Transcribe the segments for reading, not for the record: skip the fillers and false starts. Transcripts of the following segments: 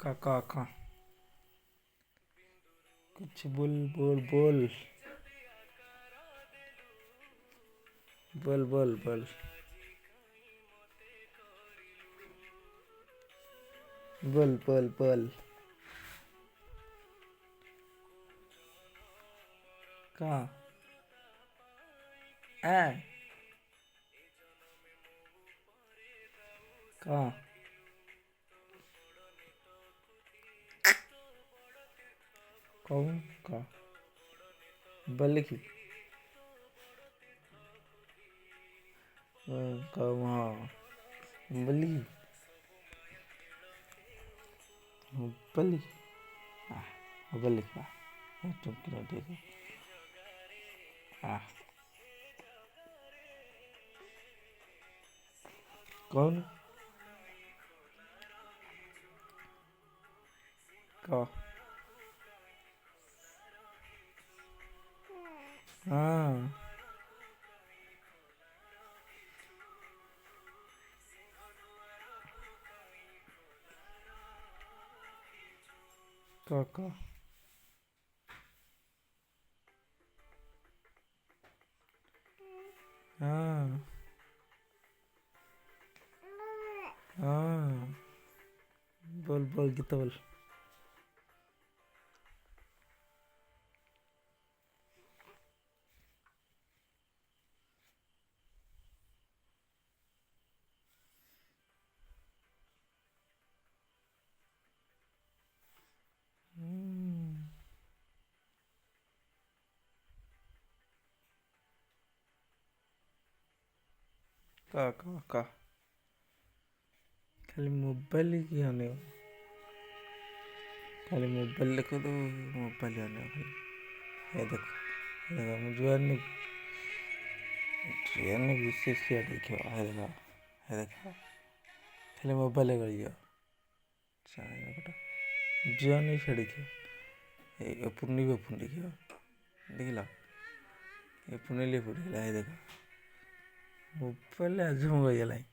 का कुछ बोल बोल बोल बोल बोल बोल बोल बोल बोल का ए का कौन का बोल की कौन हाँ बोली बोली बोली का तुम क्यों देखो कौन का हाँ का हाँ हाँ बोल बोल गीता बोल का खाली मोबाइल की आने खाली मोबाइल देखो तो मोबाइल आने खाली ये देखो देखो मुझे नहीं ट्रेन विशेष क्या देखो है देखो है देखो खाली मोबाइल कर दियो चाहे बेटा जियो नहीं छड़ी के ये पुन्नी पे पुन्नी के देखला ये पुन्नी ले पुन्नी ला है देखो मोबाइल आज हम गया लाई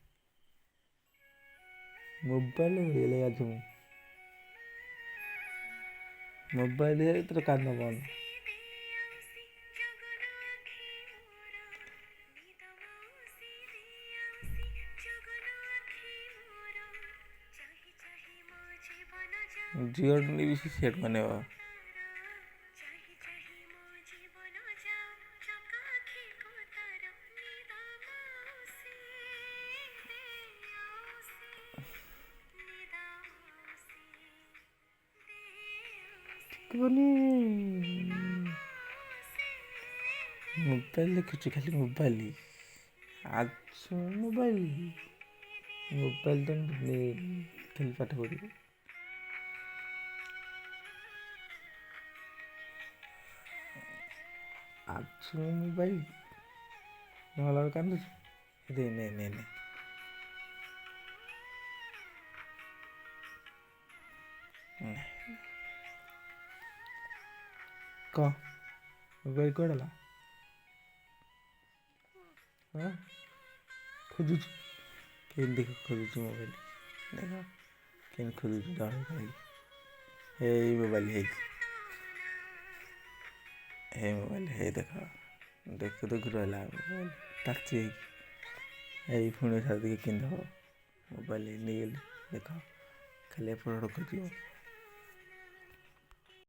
मोबाइल गया आज हम मोबाइल है तेरे कान में कौन जियो नहीं भी सेट बने हुआ मोबाइल देखुଛି ଖାଲି ମୋବାଇଲ ଆଜ ମୋବାଇଲ ମୋବାଇଲ ତ ଖାଲି ପାଠ ପଢ଼ିବି ଆଜ ମୋବାଇଲ ନହେଲା କାନ୍ଦୁଛୁ ରେ ନେ କ ମୋବାଇଲ କୁଆଡ଼େ ଗଲା हाँ खोजुଛୁ କେମିତି ଦେଖ ଖୋଜୁଛୁ ମୋବାଇଲ ଦେଖ କେମିତି ଖୋଜୁଛୁ ଜଣେ କହିଲି ଏଇ ମୋବାଇଲ ହେଇଛି ଏଇ ମୋବାଇଲ ହେଇ ଦେଖ ଦେଖୁ ଦେଖୁ ରହିଲା ମୋବାଇଲ ତାଚି ହେଇକି ଏଇ ପୁଣି ସାରିକି କେମିତି ହବ ମୋବାଇଲ ନେଇଗଲି ଦେଖ ଖାଲି ଏପଟ ଖୋଜିବ